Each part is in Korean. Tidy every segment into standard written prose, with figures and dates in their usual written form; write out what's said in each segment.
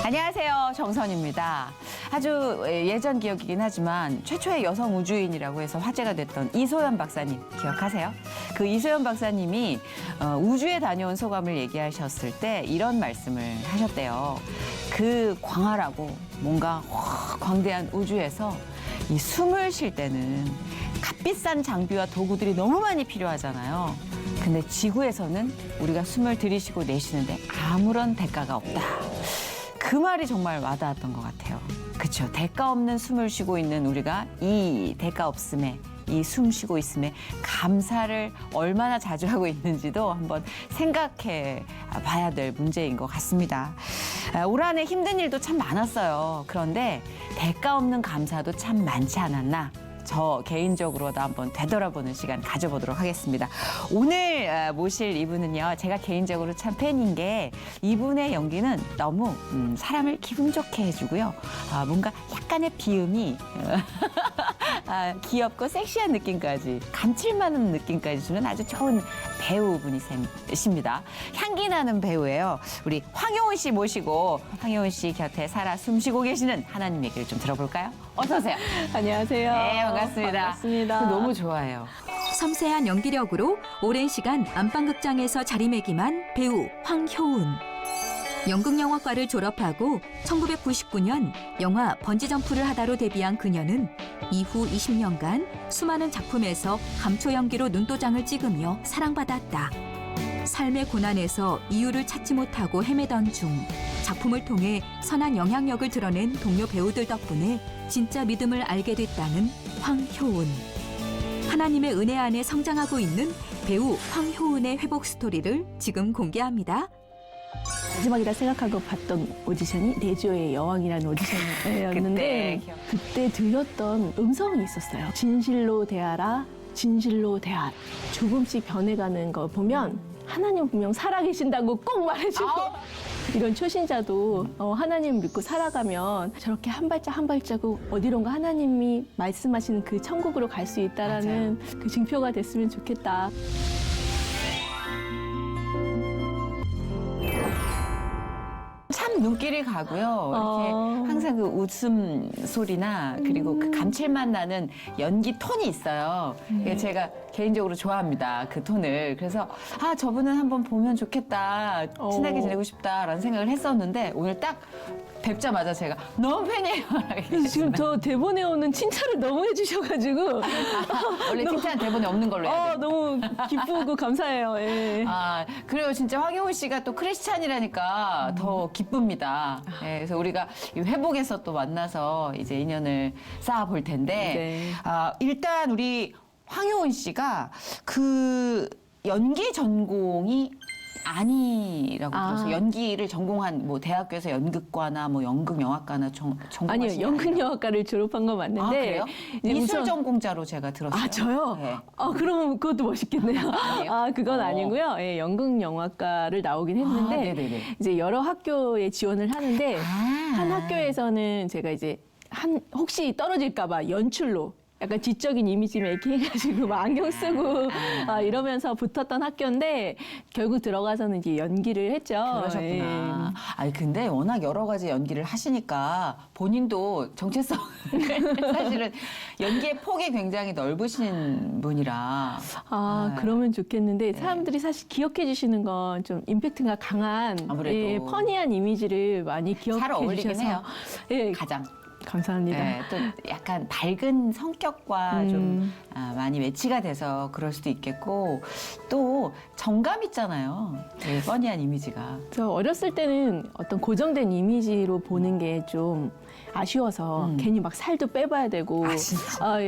안녕하세요. 정선입니다. 아주 예전 기억이긴 하지만 최초의 여성 우주인이라고 해서 화제가 됐던 이소연 박사님 기억하세요? 그 이소연 박사님이 우주에 다녀온 소감을 얘기하셨을 때 이런 말씀을 하셨대요. 그 광활하고 뭔가 광대한 우주에서 이 숨을 쉴 때는 값비싼 장비와 도구들이 너무 많이 필요하잖아요. 근데 지구에서는 우리가 숨을 들이쉬고 내쉬는데 아무런 대가가 없다. 그 말이 정말 와닿았던 것 같아요. 그렇죠. 대가 없는 숨을 쉬고 있는 우리가 이 대가 없음에, 이 숨 쉬고 있음에 감사를 얼마나 자주 하고 있는지도 한번 생각해 봐야 될 문제인 것 같습니다. 올 한해 힘든 일도 참 많았어요. 그런데 대가 없는 감사도 참 많지 않았나? 저 개인적으로도 한번 되돌아보는 시간 가져보도록 하겠습니다. 오늘 모실 이분은요, 제가 개인적으로 참 팬인 게 이분의 연기는 너무 사람을 기분 좋게 해주고요. 뭔가 약간의 비음이 귀엽고 섹시한 느낌까지, 감칠맛 나는 느낌까지 주는 아주 좋은 배우분이십니다. 향기 나는 배우예요. 우리 황효은 씨 모시고 황효은 씨 곁에 살아 숨쉬고 계시는 하나님 얘기를 좀 들어볼까요? 어서 오세요. 안녕하세요. 네, 반갑습니다. 반갑습니다. 너무 좋아해요. 섬세한 연기력으로 오랜 시간 안방극장에서 자리매김한 배우 황효은. 연극영화과를 졸업하고 1999년 영화 번지점프를 하다로 데뷔한 그녀는 이후 20년간 수많은 작품에서 감초 연기로 눈도장을 찍으며 사랑받았다. 삶의 고난에서 이유를 찾지 못하고 헤매던 중 작품을 통해 선한 영향력을 드러낸 동료 배우들 덕분에 진짜 믿음을 알게 됐다는 황효은. 하나님의 은혜 안에 성장하고 있는 배우 황효은의 회복 스토리를 지금 공개합니다. 마지막이라 생각하고 봤던 오디션이 내조의 여왕이라는 오디션이었는데 그때 들렸던 음성이 있었어요. 진실로 대하라, 진실로 대하라. 조금씩 변해가는 거 보면 하나님 분명 살아계신다고 꼭 말해주고 이런 초신자도 하나님 믿고 살아가면 저렇게 한 발짝 한 발자국 어디론가 하나님이 말씀하시는 그 천국으로 갈 수 있다라는 그 증표가 됐으면 좋겠다. 참 눈길이 가고요. 이렇게 항상 그 웃음 소리나 그리고 그 감칠맛 나는 연기 톤이 있어요. 제가 개인적으로 좋아합니다. 그 톤을. 그래서 저분은 한번 보면 좋겠다. 친하게 지내고 싶다라는 생각을 했었는데 오늘 딱 뵙자마자 제가 너무 팬이에요. 지금 저 대본에 오는 칭찬을 너무 해주셔가지고 원래 칭찬 대본에 없는 걸로 해야 돼요. 너무 기쁘고 감사해요. 예. 그래요. 진짜 황효은 씨가 또 크리스찬이라니까 더 기쁩니다. 예, 그래서 우리가 이 회복에서 또 만나서 이제 인연을 쌓아볼 텐데, 네. 일단 우리 황효은 씨가 그 연기 전공이 아니라고 들었어요. 연기를 전공한 뭐 대학교에서 연극과나 뭐 연극영화과나 전공하신 아니요, 연극영화과를 졸업한 건 맞는데 그래요? 이제 미술 우선- 전공자로 제가 들었어요. 저요? 네. 그럼 그것도 멋있겠네요. 아니에요? 그건 아니고요. 예, 연극영화과를 나오긴 했는데 네네네. 이제 여러 학교에 지원을 하는데 한 아. 학교에서는 제가 이제 혹시 떨어질까봐 연출로 약간 지적인 이미지 메이킹 해가지고 막 안경 쓰고 이러면서 붙었던 학교인데 결국 들어가서는 이제 연기를 했죠. 그러셨구나. 아니 근데 워낙 여러 가지 연기를 하시니까 본인도 정체성 사실은 연기의 폭이 굉장히 넓으신 분이라. 그러면 좋겠는데 사람들이 사실 기억해 주시는 건 좀 임팩트가 강한 아무래도. 퍼니한 이미지를 많이 잘 기억해 어울리긴 주셔서 해요. 예, 가장. 감사합니다. 네, 또 약간 밝은 성격과 좀 많이 매치가 돼서 그럴 수도 있겠고 또 정감 있잖아요. 되게 퍼니한 이미지가. 저 어렸을 때는 어떤 고정된 이미지로 보는 게 좀 아쉬워서 괜히 막 살도 빼봐야 되고 진짜?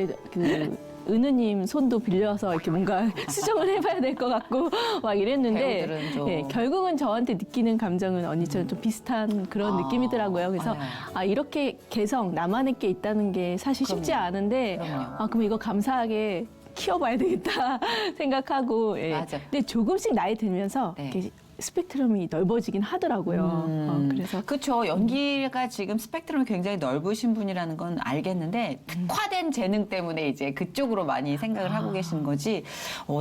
은우님 손도 빌려서 이렇게 뭔가 수정을 해봐야 될 것 같고 막 이랬는데 배우들은 좀. 결국은 저한테 느끼는 감정은 언니처럼 좀 비슷한 그런 느낌이더라고요. 그래서 이렇게 개성 나만의 게 있다는 게 사실 쉽지 그럼요. 않은데 그럼요. 그럼 이거 감사하게 키워봐야 되겠다 생각하고 맞아. 근데 조금씩 나이 들면서 네. 이렇게 스펙트럼이 넓어지긴 하더라고요. 그래서 그렇죠. 연기가 지금 스펙트럼이 굉장히 넓으신 분이라는 건 알겠는데 특화된 재능 때문에 이제 그쪽으로 많이 생각을 하고 계신 거지.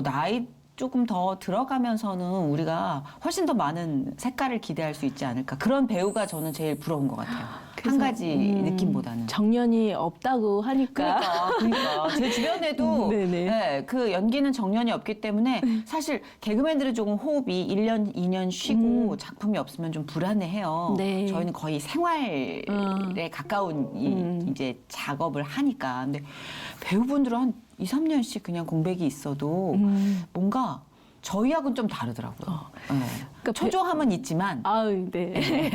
나이 조금 더 들어가면서는 우리가 훨씬 더 많은 색깔을 기대할 수 있지 않을까. 그런 배우가 저는 제일 부러운 것 같아요. 한 가지 느낌보다는. 정년이 없다고 하니까. 그러니까 제 주변에도 네네. 네, 그 연기는 정년이 없기 때문에 사실 개그맨들은 조금 호흡이 1년, 2년 쉬고 작품이 없으면 좀 불안해해요. 네. 저희는 거의 생활에 가까운 이제 작업을 하니까. 근데 배우분들은 한 2, 3년씩 그냥 공백이 있어도 뭔가 저희하고는 좀 다르더라고요. 네. 그러니까 초조함은 있지만 아유, 네.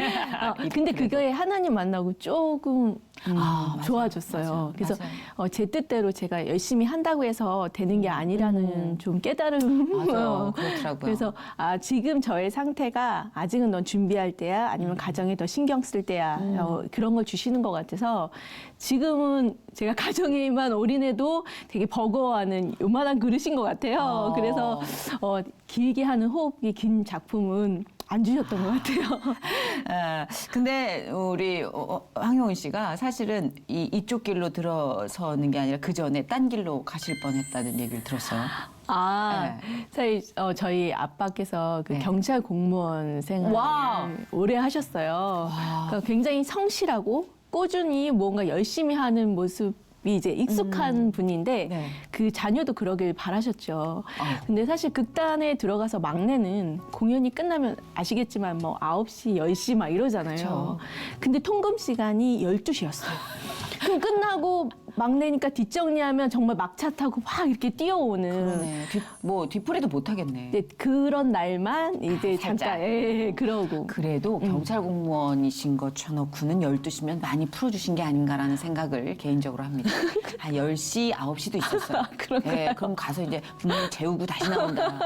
근데 그거에 하나님 만나고 조금 맞아요. 좋아졌어요. 맞아요. 그래서 맞아요. 제 뜻대로 제가 열심히 한다고 해서 되는 게 아니라는 좀 깨달음. 맞아요. 그렇더라고요. 그래서 지금 저의 상태가 아직은 넌 준비할 때야 아니면 가정에 더 신경 쓸 때야 그런 걸 주시는 것 같아서 지금은 제가 가정에만 올인해도 되게 버거워하는 요만한 그릇인 것 같아요. 그래서 길게 하는 호흡이 긴 작품은 안 주셨던 것 같아요. 근데 우리 황효은 씨가 사실은 이쪽 길로 들어서는 게 아니라 그 전에 딴 길로 가실 뻔했다는 얘기를 들었어요. 사실 저희 아빠께서 그 네. 경찰 공무원 생활을 와우. 오래 하셨어요. 그러니까 굉장히 성실하고 꾸준히 뭔가 열심히 하는 모습이 이제 익숙한 분인데 네. 그 자녀도 그러길 바라셨죠. 근데 사실 극단에 들어가서 막내는 공연이 끝나면 아시겠지만 뭐 9시, 10시 막 이러잖아요. 그쵸. 근데 통금 시간이 12시였어요. 그럼 끝나고 막내니까 뒷정리하면 정말 막차 타고 막 이렇게 뛰어오는. 그러네. 뒤풀이도 못 하겠네. 네, 그런 날만 이제 살짝. 잠깐 그러고. 그래도 경찰 공무원이신 거 쳐놓고는 12시면 많이 풀어주신 게 아닌가라는 생각을 개인적으로 합니다. 한 10시, 9시도 있었어요. 그런가요? 그럼 가서 이제 부모님 재우고 다시 나온다.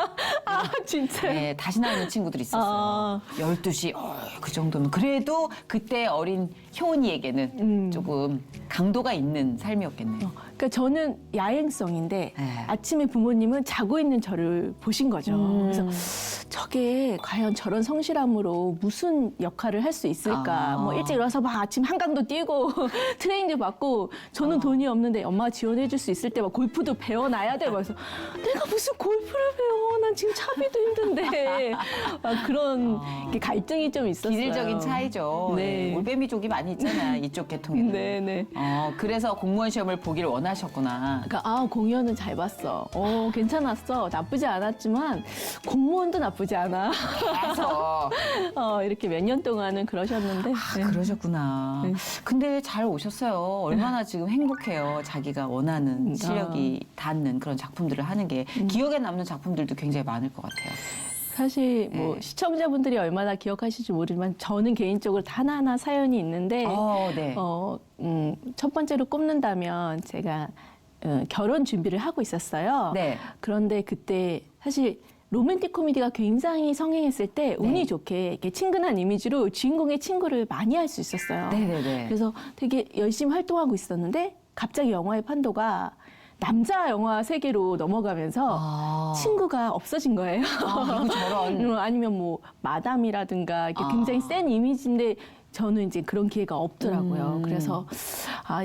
진짜. 네, 다시 나오는 친구들이 있었어요. 12시, 그 정도면. 그래도 그때 어린 효은이에게는 조금 강도가 있는 삶이었겠네요. 그러니까 저는 야행성인데 네. 아침에 부모님은 자고 있는 저를 보신 거죠. 그래서 저게 과연 저런 성실함으로 무슨 역할을 할 수 있을까. 뭐 일찍 일어나서 막 아침 한강도 뛰고 트레이닝도 받고 저는 돈이 없는데 엄마가 지원해 줄 수 있을 때 막 골프도 배워놔야 돼. 그래서 내가 무슨 골프를 배워. 난 지금 차비도 힘든데. 막 그런 이렇게 갈등이 좀 있었어요. 기질적인 차이죠. 네. 올빼미족이 많이 있잖아요. 이쪽 계통에는. 네네. 그래서 공무원 시험을 보기를 원하셨구나. 그러니까 공연은 잘 봤어. 괜찮았어. 나쁘지 않았지만 공무원도 나쁘지 않아. 계속. 이렇게 몇 년 동안은 그러셨는데. 네. 그러셨구나. 네. 근데 잘 오셨어요. 얼마나 지금 행복해요. 자기가 원하는 실력이 닿는 그런 작품들을 하는 게 기억에 남는 작품들도 굉장히 많을 것 같아요. 사실 뭐 네. 시청자분들이 얼마나 기억하실지 모르지만 저는 개인적으로 하나하나 사연이 있는데 네. 첫 번째로 꼽는다면 제가 결혼 준비를 하고 있었어요. 네. 그런데 그때 사실 로맨틱 코미디가 굉장히 성행했을 때 운이 좋게 이렇게 친근한 이미지로 주인공의 친구를 많이 할 수 있었어요. 네네네. 그래서 되게 열심히 활동하고 있었는데 갑자기 영화의 판도가 남자 영화 세계로 넘어가면서 친구가 없어진 거예요. 이거 저런. 아니면 뭐 마담이라든가 이렇게 굉장히 센 이미지인데 저는 이제 그런 기회가 없더라고요. 그래서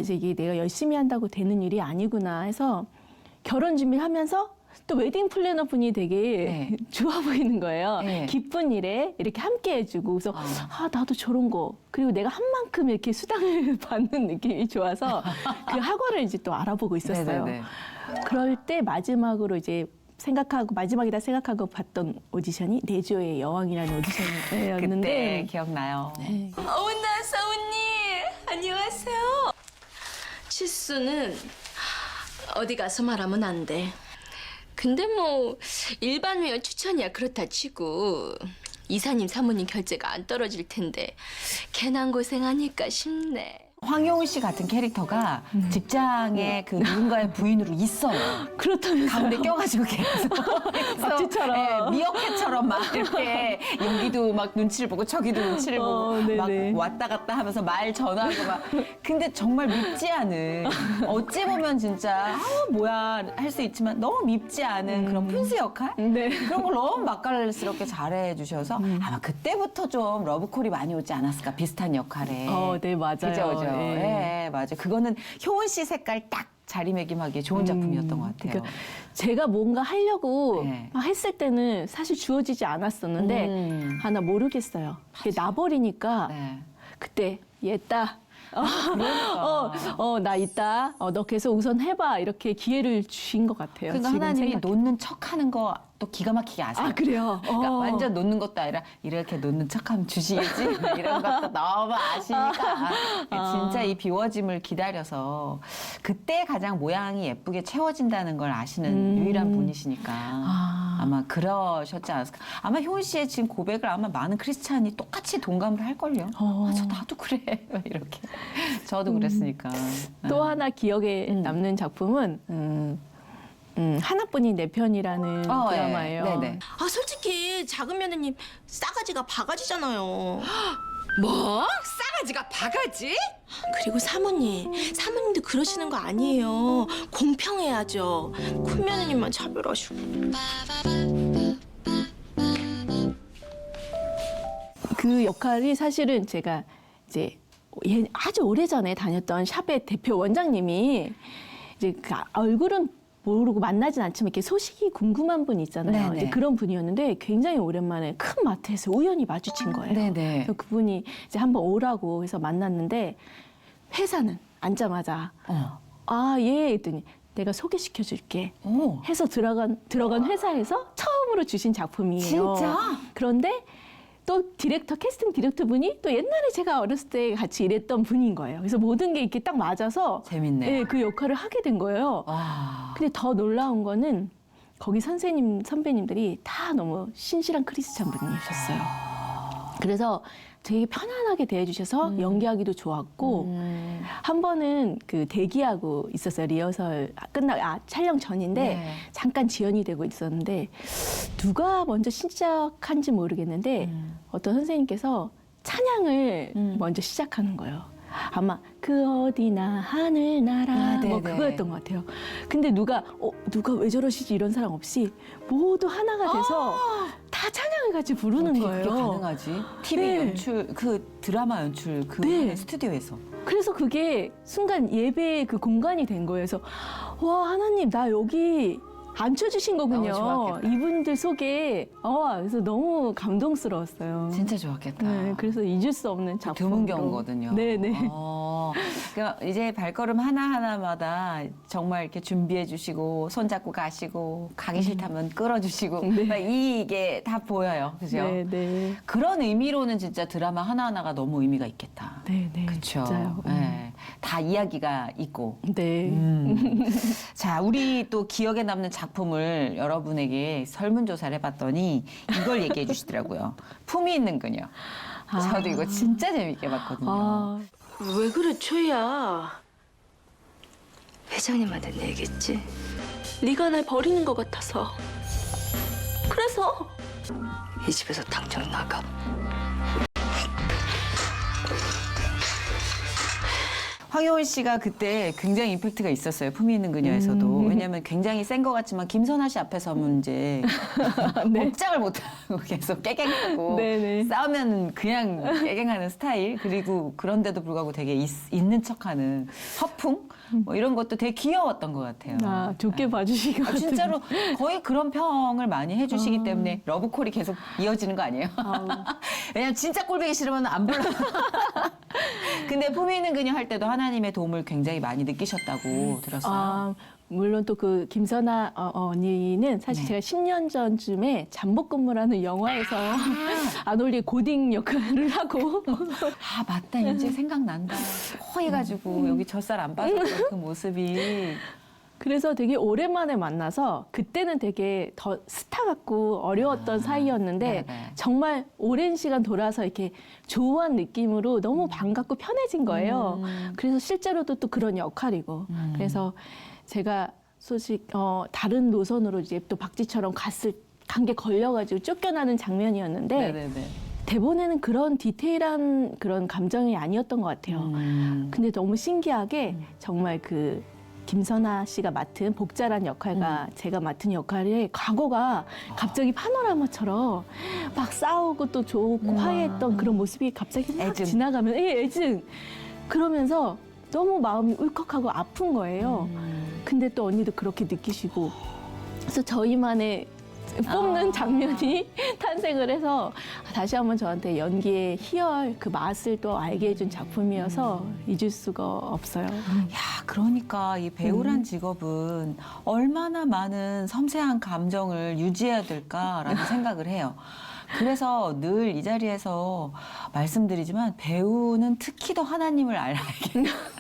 이제 이게 내가 열심히 한다고 되는 일이 아니구나 해서 결혼 준비를 하면서 또 웨딩 플래너 분이 되게 네. 좋아 보이는 거예요. 네. 기쁜 일에 이렇게 함께 해주고 그래서 나도 저런 거 그리고 내가 한 만큼 이렇게 수당을 받는 느낌이 좋아서 그 학원을 이제 또 알아보고 있었어요. 네네네. 그럴 때 마지막으로 이제 마지막이다 생각하고 봤던 오디션이 내조의 여왕이라는 오디션이었는데 그때 기억나요. 어머나 사우님 안녕하세요. 치수는 어디 가서 말하면 안 돼. 근데 뭐 일반 회원 추천이야 그렇다 치고 이사님 사모님 결제가 안 떨어질 텐데 괜한 고생하니까 싶네. 황효은 씨 같은 캐릭터가 직장에 그 누군가의 부인으로 있어요. 그렇다면서요. 가운데 껴가지고 계속. 그래서, 박쥐처럼. 미어캣처럼 막 이렇게 여기도 막 눈치를 보고 저기도 눈치를 보고 막 네네. 왔다 갔다 하면서 말 전화하고 막. 근데 정말 밉지 않은 어찌 보면 진짜 뭐야 할 수 있지만 너무 밉지 않은 그런 푼수 역할? 네. 그런 걸 너무 맛깔스럽게 잘해 주셔서 아마 그때부터 좀 러브콜이 많이 오지 않았을까 비슷한 역할에. 네, 맞아요. 그죠, 그죠. 맞아요. 예, 맞아요. 그거는 효은 씨 색깔 딱 자리매김하기에 좋은 작품이었던 것 같아요. 그러니까 제가 뭔가 하려고 네. 막 했을 때는 사실 주어지지 않았었는데 나 모르겠어요. 이게 나버리니까 네. 그때 얘다. 그러니까. 나 있다. 너 계속 우선 해봐. 이렇게 기회를 주신 것 같아요. 그러니까 지금 하나님이 생각해. 놓는 척하는 거 또 기가 막히게 아세요. 아, 그래요? 그러니까 완전 놓는 것도 아니라 이렇게 놓는 척하면 주시겠지 이런 것도 너무 아시니까 진짜 이 비워짐을 기다려서 그때 가장 모양이 예쁘게 채워진다는 걸 아시는 유일한 분이시니까 아마 그러셨지 않았을까. 아마 효은 씨의 지금 고백을 아마 많은 크리스찬이 똑같이 동감을 할걸요. 저 나도 그래 이렇게 저도 그랬으니까. 또 하나 기억에 남는 작품은 하나뿐인 내 편이라는 드라마예요. 예. 네네. 아 솔직히 작은 며느님 싸가지가 바가지잖아요. 뭐? 싸가지가 바가지? 그리고 사모님도 그러시는 거 아니에요. 공평해야죠. 큰 며느님만 차별하시고. 그 역할이 사실은 제가 이제 아주 오래전에 다녔던 샵의 대표 원장님이 이제 그 얼굴은 모르고 만나진 않지만 이렇게 소식이 궁금한 분 있잖아요. 네네. 이제 그런 분이었는데 굉장히 오랜만에 큰 마트에서 우연히 마주친 거예요. 네네. 그래서 그분이 이제 한번 오라고 해서 만났는데 회사는 앉자마자 예 했더니 내가 소개시켜 줄게. 오. 해서 들어간 회사에서 처음으로 주신 작품이에요. 진짜? 그런데 또 캐스팅 디렉터 분이 또 옛날에 제가 어렸을 때 같이 일했던 분인 거예요. 그래서 모든 게 이렇게 딱 맞아서 재밌네. 네, 그 역할을 하게 된 거예요. 와. 근데 더 놀라운 거는 거기 선배님들이 다 너무 신실한 크리스찬 분이셨어요. 그래서 되게 편안하게 대해주셔서 연기하기도 좋았고 한 번은 그 대기하고 있었어요. 리허설 촬영 전인데 네. 잠깐 지연이 되고 있었는데 누가 먼저 시작한지 모르겠는데 어떤 선생님께서 찬양을 먼저 시작하는 거예요. 아마 그 어디나 하늘나라 뭐 네네. 그거였던 것 같아요. 근데 누가 왜 저러시지 이런 사람 없이 모두 하나가 돼서 다 찬양을 같이 부르는 어떻게 거예요. 그게 가능하지? TV 네. 연출, 그 드라마 연출, 그 네. 스튜디오에서. 그래서 그게 순간 예배의 그 공간이 된 거예요. 그래서 와 하나님 나 여기 앉혀주신 거군요. 너무 좋았겠다. 이분들 속에 그래서 너무 감동스러웠어요. 진짜 좋았겠다. 네, 그래서 잊을 수 없는 작품. 드문 경우거든요. 네네. 그러니까 이제 발걸음 하나하나마다 정말 이렇게 준비해 주시고, 손잡고 가시고, 가기 싫다면 끌어주시고, 그러니까 이게 다 보여요. 그죠? 네네. 그런 의미로는 진짜 드라마 하나하나가 너무 의미가 있겠다. 네네. 그렇죠. 진짜요. 네. 다 이야기가 있고. 네. 자, 우리 또 기억에 남는 작품을 여러분에게 설문조사를 해봤더니 이걸 얘기해 주시더라고요. 품이 있는 그녀. 저도 이거 진짜 재밌게 봤거든요. 아, 왜 그래 초이야? 회장님한테 내겠지. 네가 날 버리는 것 같아서. 그래서 이 집에서 당장 나가. 황효은 씨가 그때 굉장히 임팩트가 있었어요. 품이 있는 그녀에서도. 왜냐하면 굉장히 센 것 같지만 김선아 씨 앞에 서면 이제 꼼짝을 못하고 계속 깨갱하고 네네. 싸우면 그냥 깨갱하는 스타일. 그리고 그런데도 불구하고 되게 있는 척하는 허풍? 뭐 이런 것도 되게 귀여웠던 것 같아요. 좋게 봐주시고. 진짜로 거의 그런 평을 많이 해주시기 때문에 러브콜이 계속 이어지는 거 아니에요? 왜냐면 진짜 꼴보기 싫으면 안 불러. 근데 품이 있는 그녀 할 때도 하나님의 도움을 굉장히 많이 느끼셨다고 들었어요. 물론 또 그 김선아 언니는 사실 제가 10년 전쯤에 잠복근무라는 영화에서 아놀리 고딩 역할을 하고 맞다. 이제 생각난다. 해가지고 여기 젖살 안 빠졌던 그 모습이. 그래서 되게 오랜만에 만나서 그때는 되게 더 스타 같고 어려웠던 사이였는데 네네. 정말 오랜 시간 돌아서 이렇게 조우한 느낌으로 너무 반갑고 편해진 거예요. 그래서 실제로도 또 그런 역할이고 그래서 제가 다른 노선으로 이제 또 박쥐처럼 간 게 걸려가지고 쫓겨나는 장면이었는데 네네네. 대본에는 그런 디테일한 그런 감정이 아니었던 것 같아요. 근데 너무 신기하게 정말 그 김선아 씨가 맡은 복자란 역할과 제가 맡은 역할의 과거가 갑자기 파노라마처럼 막 싸우고 또 좋고 화해했던 그런 모습이 갑자기 막 애증. 지나가면 애증. 그러면서 너무 마음이 울컥하고 아픈 거예요. 근데 또 언니도 그렇게 느끼시고 그래서 저희만의 뽑는 장면이 탄생을 해서 다시 한번 저한테 연기의 희열, 그 맛을 또 알게 해준 작품이어서 잊을 수가 없어요. 야, 그러니까 이 배우란 직업은 얼마나 많은 섬세한 감정을 유지해야 될까라는 생각을 해요. 그래서 늘 이 자리에서 말씀드리지만 배우는 특히 더 하나님을 알게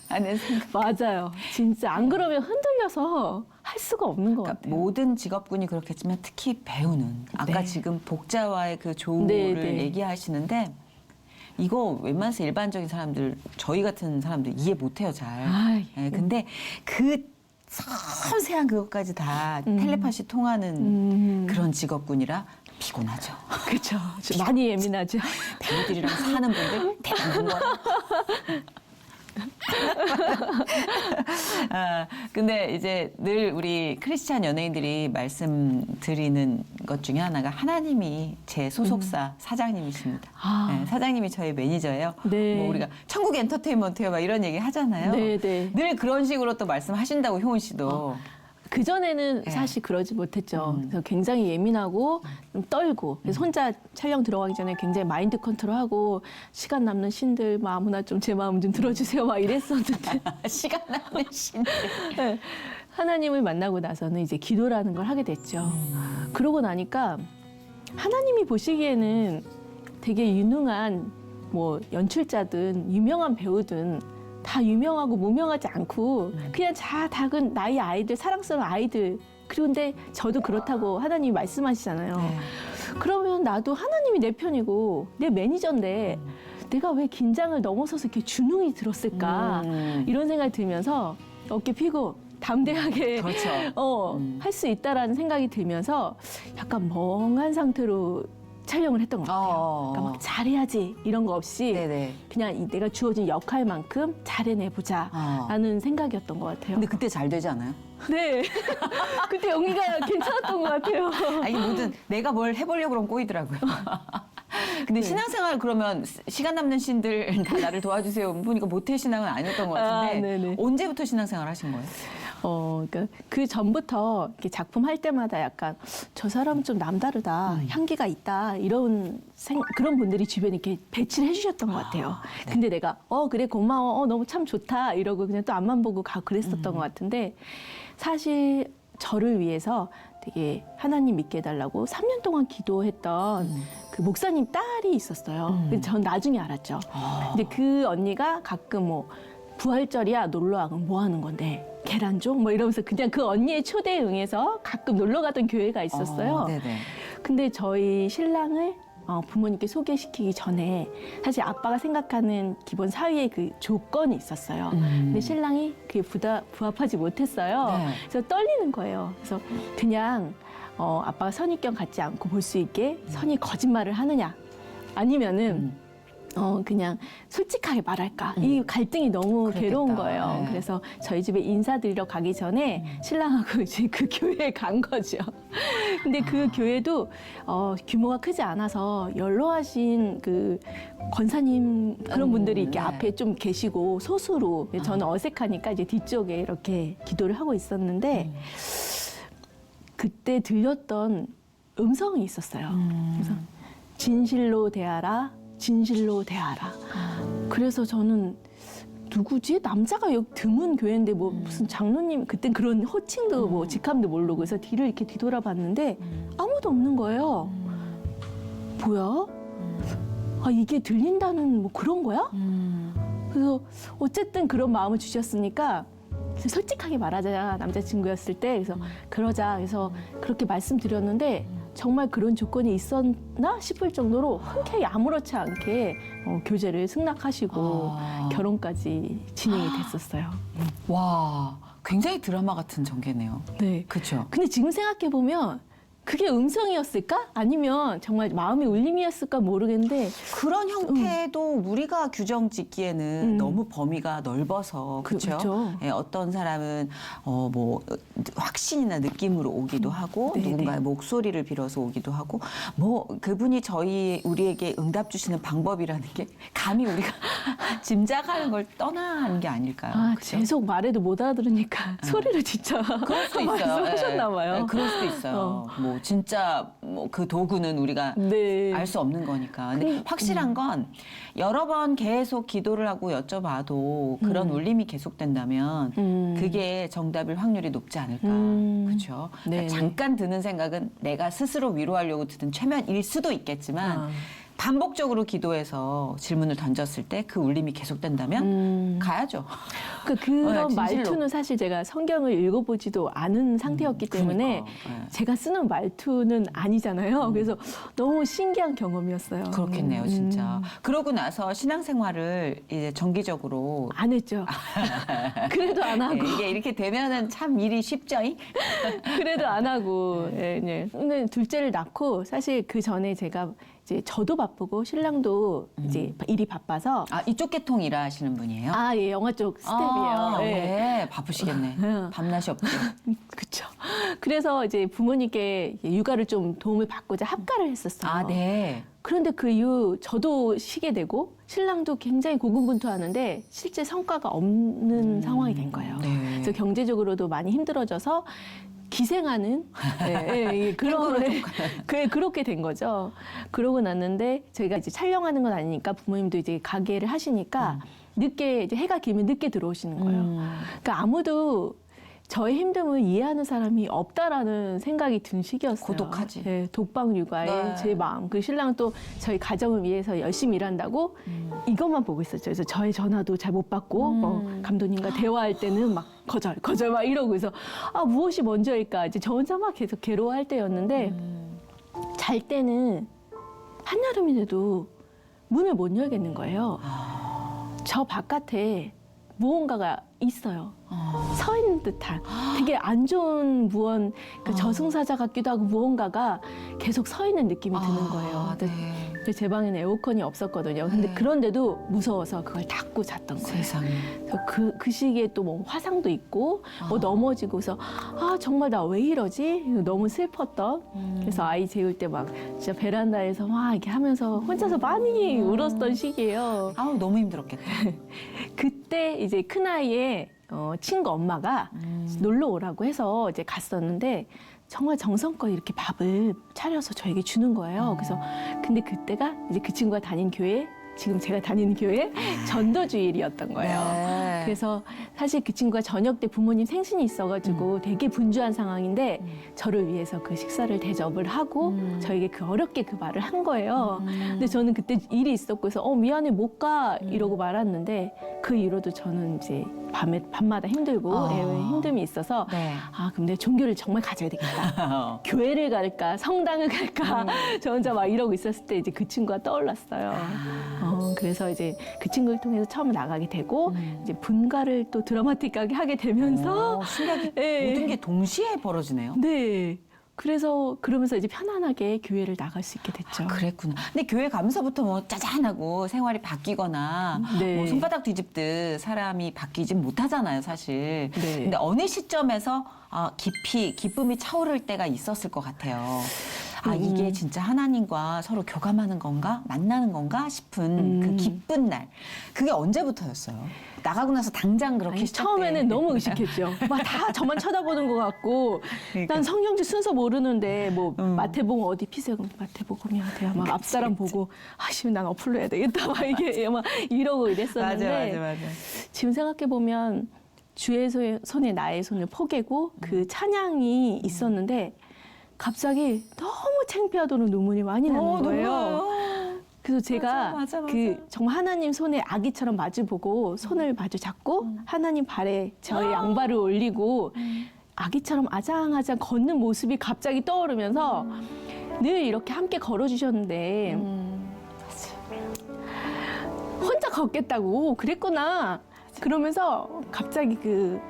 하는 생각. 맞아요. 진짜 안 그러면 흔들려서 할 수가 없는 것 그러니까 같아요. 모든 직업군이 그렇겠지만 특히 배우는 아까 네. 지금 복자와의 그 조우를 네, 네. 얘기하시는데 이거 웬만해서 일반적인 사람들 저희 같은 사람들 이해 못해요 잘. 아이, 예, 근데 그 섬세한 그것까지 다 텔레파시 통하는 그런 직업군이라 피곤하죠. 그렇죠. 많이 예민하죠. 배우들이랑 사는 분들 대단한 거야. 아, 근데 이제 늘 우리 크리스찬 연예인들이 말씀드리는 것 중에 하나가 하나님이 제 소속사 사장님이십니다. 아. 네, 사장님이 저희 매니저예요. 네. 뭐 우리가 천국 엔터테인먼트요 막 이런 얘기 하잖아요. 네, 네. 늘 그런 식으로 또 말씀하신다고 효은 씨도. 그전에는 네. 사실 그러지 못했죠. 그래서 굉장히 예민하고 좀 떨고 그래서 혼자 촬영 들어가기 전에 굉장히 마인드 컨트롤하고 시간 남는 신들 뭐 아무나 좀 제 마음 좀 들어주세요 막 이랬었는데 시간 남는 신들. 네. 하나님을 만나고 나서는 이제 기도라는 걸 하게 됐죠. 그러고 나니까 하나님이 보시기에는 되게 유능한 뭐 연출자든 유명한 배우든 다 유명하고 무명하지 않고 그냥 작은 나이 아이들, 사랑스러운 아이들. 그런데 저도 그렇다고 하나님이 말씀하시잖아요. 네. 그러면 나도 하나님이 내 편이고 내 매니저인데 내가 왜 긴장을 넘어서서 이렇게 주눅이 들었을까 이런 생각이 들면서 어깨 피고 담대하게 그렇죠. 할 수 있다라는 생각이 들면서 약간 멍한 상태로 촬영을 했던 것 같아요. 그러니까 막 잘해야지 이런 거 없이 네네. 그냥 이내가 주어진 역할만큼 잘해내보자 라는 생각이었던 것 같아요. 근데 그때 잘 되지 않아요? 네. 그때 연기가 괜찮았던 것 같아요. 아니 뭐든 내가 뭘 해보려고 그러면 꼬이더라고요. 근데 신앙생활 그러면 시간 남는 신들 다 나를 도와주세요. 보니까 모태 신앙은 아니었던 것 같은데 아, 네네. 언제부터 신앙생활 하신 거예요? 그러니까 그 전부터 이렇게 작품 할 때마다 약간 저 사람은 좀 남다르다, 향기가 있다 이런 그런 분들이 주변에 이렇게 배치를 해주셨던 것 같아요. 네. 근데 내가 그래 고마워, 너무 참 좋다 이러고 그냥 또 앞만 보고 가고 그랬었던 것 같은데 사실 저를 위해서 되게 하나님 믿게 해달라고 3년 동안 기도했던 그 목사님 딸이 있었어요. 근데 전 나중에 알았죠. 근데 그 언니가 가끔 뭐 부활절이야 놀러 와 그럼 뭐 하는 건데 계란종 뭐 이러면서 그냥 그 언니의 초대에 응해서 가끔 놀러 가던 교회가 있었어요. 네네. 근데 저희 신랑을 부모님께 소개시키기 전에 사실 아빠가 생각하는 기본 사위의 그 조건이 있었어요. 근데 신랑이 그게 부합하지 못했어요. 네. 그래서 떨리는 거예요. 그래서 그냥 아빠가 선입견 갖지 않고 볼 수 있게 선이 거짓말을 하느냐 아니면은 그냥 솔직하게 말할까. 이 갈등이 너무 그렇겠다. 괴로운 거예요. 네. 그래서 저희 집에 인사드리러 가기 전에 신랑하고 이제 그 교회에 간 거죠. 근데 그 교회도 규모가 크지 않아서 연로하신 그 권사님 그런 분들이 이렇게 네. 앞에 좀 계시고 소수로 저는 어색하니까 이제 뒤쪽에 이렇게 기도를 하고 있었는데 그때 들렸던 음성이 있었어요. 그래서 진실로 대하라. 진실로 대하라. 그래서 저는 누구지? 남자가 여기 드문 교회인데 뭐 무슨 장로님 그땐 그런 호칭도 뭐 직함도 모르고 그래서 뒤를 이렇게 뒤돌아봤는데 아무도 없는 거예요. 뭐야? 이게 들린다는 뭐 그런 거야? 그래서 어쨌든 그런 마음을 주셨으니까 솔직하게 말하자 남자친구였을 때 그래서 그러자 그래서 그렇게 말씀드렸는데 정말 그런 조건이 있었나 싶을 정도로 흔쾌히 아무렇지 않게 교제를 승낙하시고 결혼까지 진행이 됐었어요. 와, 굉장히 드라마 같은 전개네요. 네. 그렇죠. 근데 지금 생각해 보면 그게 음성이었을까? 아니면 정말 마음의 울림이었을까 모르겠는데 그런 형태도 우리가 규정 짓기에는 너무 범위가 넓어서 그렇죠. 그렇죠. 예, 어떤 사람은 뭐 확신이나 느낌으로 오기도 하고 네네. 누군가의 목소리를 빌어서 오기도 하고 뭐 그분이 우리에게 응답 주시는 방법이라는 게 감히 우리가 짐작하는 걸 떠나는 게 아닐까요? 아, 그죠? 계속 말해도 못 알아들으니까 소리를 진짜 그럴 수도 있어요. 말씀하셨나 예, 봐요. 예, 그럴 수도 있어요. 뭐 진짜 뭐 그 도구는 우리가 네. 알 수 없는 거니까. 근데 확실한 건 여러 번 계속 기도를 하고 여쭤봐도 그런 울림이 계속된다면 그게 정답일 확률이 높지 않을까. 그렇죠. 네. 잠깐 드는 생각은 내가 스스로 위로하려고 드는 최면일 수도 있겠지만 아. 반복적으로 기도해서 질문을 던졌을 때 그 울림이 계속된다면 가야죠. 그런 진실로. 말투는 사실 제가 성경을 읽어보지도 않은 상태였기 때문에 그러니까, 예. 제가 쓰는 말투는 아니잖아요. 그래서 너무 신기한 경험이었어요. 그렇겠네요, 진짜. 그러고 나서 신앙생활을 이제 정기적으로 안 했죠. 그래도 안 하고. 예, 이게 이렇게 되면은 참 일이 쉽죠잉? 그래도 안 하고. 예, 예. 근데 둘째를 낳고 사실 그 전에 제가 이제 저도 바쁘고 신랑도 이제 일이 바빠서 아, 이쪽 계통 일하시는 분이에요? 아, 예, 영화 쪽 스텝이에요. 아, 예. 네, 바쁘시겠네. 밤낮이 없죠. 그렇죠. 그래서 이제 부모님께 육아를 좀 도움을 받고자 합가를 했었어요. 아, 네. 그런데 그 이후 저도 쉬게 되고 신랑도 굉장히 고군분투하는데 실제 성과가 없는 상황이 된 거예요. 네. 그래서 경제적으로도 많이 힘들어져서 기생하는 그렇게 된 거죠. 그러고 났는데 저희가 이제 촬영하는 건 아니니까 부모님도 이제 가게를 하시니까 늦게 이제 해가 길면 늦게 들어오시는 거예요. 그러니까 아무도 저의 힘듦을 이해하는 사람이 없다라는 생각이 든 시기였어요. 고독하지. 네, 독방 육아에 네. 제 마음. 그 신랑 또 저희 가정을 위해서 열심히 일한다고 이것만 보고 있었죠. 그래서 저의 전화도 잘 못 받고 감독님과 대화할 때는 막 거절 막 이러고 있어. 아, 무엇이 먼저일까? 이제 저 혼자 막 계속 괴로워할 때였는데 잘 때는 한여름인데도 문을 못 열겠는 거예요. 저 바깥에 무언가가 있어요. 서 있는 듯한 되게 안 좋은 무언, 그 저승사자 같기도 하고 무언가가 계속 서 있는 느낌이 드는 거예요. 네. 근데 제 방에는 에어컨이 없었거든요. 근데 그런데도 무서워서 그걸 닫고 잤던 거예요. 세상에. 그래서 그 시기에 또 뭐 화상도 있고 뭐 넘어지고 그래서 아, 정말 나 왜 이러지? 너무 슬펐던. 그래서 아이 재울 때 막 진짜 베란다에서 막 이렇게 하면서 혼자서 많이 울었던 시기예요. 아우, 너무 힘들었겠다. 그때 이제 큰아이의 친구 엄마가 놀러 오라고 해서 이제 갔었는데 정말 정성껏 이렇게 밥을 차려서 저에게 주는 거예요. 그래서 근데 그때가 이제 그 친구가 다닌 교회, 지금 제가 다니는 교회 전도주일이었던 거예요. 네. 그래서 사실 그 친구가 저녁 때 부모님 생신이 있어가지고 되게 분주한 상황인데 저를 위해서 그 식사를 대접을 하고 저에게 그 어렵게 그 말을 한 거예요. 근데 저는 그때 일이 있었고 그래서 미안해 못 가 이러고 말았는데 그 이후로도 저는 이제 밤마다 힘들고 힘듦이 있어서 네. 아, 그럼 내 종교를 정말 가져야 되겠다. 교회를 갈까, 성당을 갈까, 저 혼자 막 이러고 있었을 때 이제 그 친구가 떠올랐어요. 그래서 이제 그 친구를 통해서 처음 나가게 되고 이제 분가를 또 드라마틱하게 하게 되면서 신기하게 네. 모든 게 동시에 벌어지네요. 네. 그래서 그러면서 이제 편안하게 교회를 나갈 수 있게 됐죠. 그랬구나. 근데 교회 가면서부터 뭐 짜잔하고 생활이 바뀌거나 네. 뭐 손바닥 뒤집듯 사람이 바뀌진 못하잖아요, 사실. 네. 근데 어느 시점에서 깊이 기쁨이 차오를 때가 있었을 것 같아요. 이게 진짜 하나님과 서로 교감하는 건가? 만나는 건가? 싶은 그 기쁜 날. 그게 언제부터였어요? 나가고 나서 당장 그렇게 아니, 시작돼. 처음에는 너무 의식했죠. 막 다 저만 쳐다보는 것 같고, 그러니까. 난 성경지 순서 모르는데, 뭐, 마태복음 어디 피세요? 복음이 어디야? 막 앞사람 보고, 아씨, 난 어플로 해야 되겠다. 막 이게 막 이러고 이랬었는데, 맞아. 지금 생각해보면, 주의 손에 나의 손을 포개고, 그 찬양이 있었는데, 갑자기 너무 창피하도록 눈물이 많이 나는 거예요. 그래서 제가 맞아. 그 정말 하나님 손에 아기처럼 마주보고 손을 마주 잡고 하나님 발에 저의 양발을 올리고 아기처럼 아장아장 걷는 모습이 갑자기 떠오르면서 늘 이렇게 함께 걸어주셨는데 혼자 걷겠다고 그랬구나. 그러면서 갑자기 그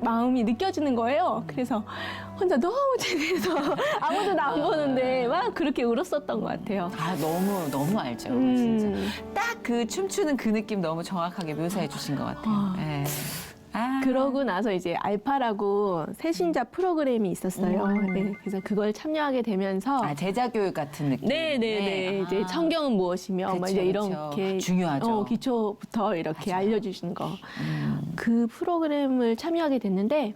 마음이 느껴지는 거예요. 그래서 혼자 너무 재미있어 아무도 나 안 보는데 막 그렇게 울었었던 것 같아요. 아, 너무 알죠. 진짜. 딱 그 춤추는 그 느낌 너무 정확하게 묘사해 주신 것 같아요. 예. 아. 그러고 나서 이제 알파라고 새신자 프로그램이 있었어요. 네, 그래서 그걸 참여하게 되면서 아, 제자 교육 같은 느낌. 네네네. 이제 청경은 무엇이며 뭐 그쵸, 이제 그쵸. 이렇게 중요하죠. 기초부터 이렇게 맞아요. 알려주시는 거. 그 프로그램을 참여하게 됐는데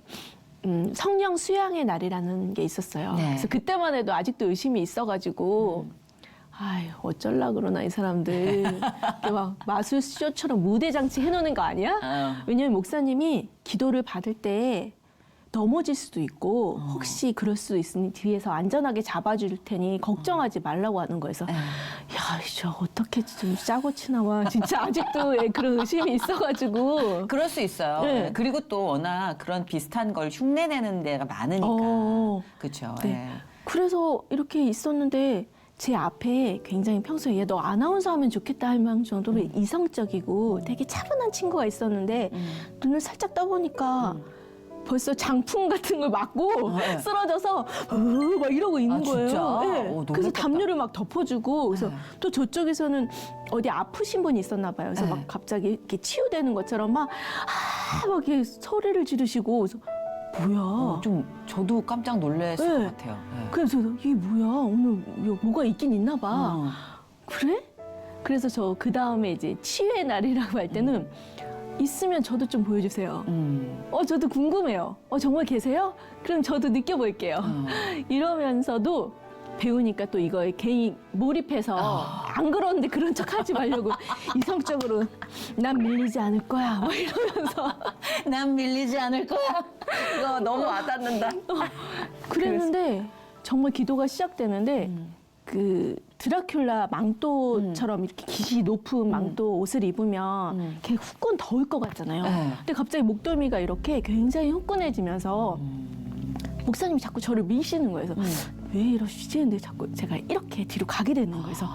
성령 수양의 날이라는 게 있었어요. 네. 그래서 그때만 해도 아직도 의심이 있어가지고 아유 어쩔라 그러나 이 사람들 이렇게 막 마술쇼처럼 무대 장치 해놓는 거 아니야? 왜냐면 목사님이 기도를 받을 때 넘어질 수도 있고 혹시 그럴 수도 있으니 뒤에서 안전하게 잡아줄 테니 걱정하지 말라고 하는 거에서 야, 저 어떻게 좀 짜고 치나 봐. 진짜 아직도 그런 의심이 있어가지고. 그럴 수 있어요. 네. 그리고 또 워낙 그런 비슷한 걸 흉내내는 데가 많으니까. 그렇죠. 네. 그래서 이렇게 있었는데 제 앞에 굉장히 평소에 얘 너 아나운서 하면 좋겠다 할 만한 정도로 이성적이고 되게 차분한 친구가 있었는데 눈을 살짝 떠보니까 벌써 장풍 같은 걸 맞고 네. 쓰러져서 막 이러고 있는 아, 거예요. 진짜? 네. 놀랬겠다. 그래서 담요를 막 덮어주고 그래서 네. 또 저쪽에서는 어디 아프신 분이 있었나 봐요. 그래서 네. 막 갑자기 이렇게 치유되는 것처럼 막 이렇게 소리를 지르시고 그래서 뭐야? 좀 저도 깜짝 놀랐을 네. 것 같아요. 네. 그래서 이게 뭐야? 오늘 뭐가 있긴 있나 봐. 그래? 그래서 저 그 다음에 이제 치유의 날이라고 할 때는 있으면 저도 좀 보여주세요. 저도 궁금해요. 정말 계세요? 그럼 저도 느껴볼게요. 이러면서도 배우니까 또 이거에 개인 몰입해서 안 그러는데 그런 척 하지 말려고 이성적으로 난 밀리지 않을 거야. 막 이러면서 난 밀리지 않을 거야. 이거 너무 와닿는다. 그랬는데 정말 기도가 시작되는데 그 드라큘라 망토처럼 이렇게 기시 높은 망토 옷을 입으면 이렇게 후끈 더울 것 같잖아요. 네. 근데 갑자기 목덜미가 이렇게 굉장히 후끈해지면서 목사님이 자꾸 저를 미시는 거예요. 그래서 왜 이러시지? 근데 자꾸 제가 이렇게 뒤로 가게 되는 거예요. 그래서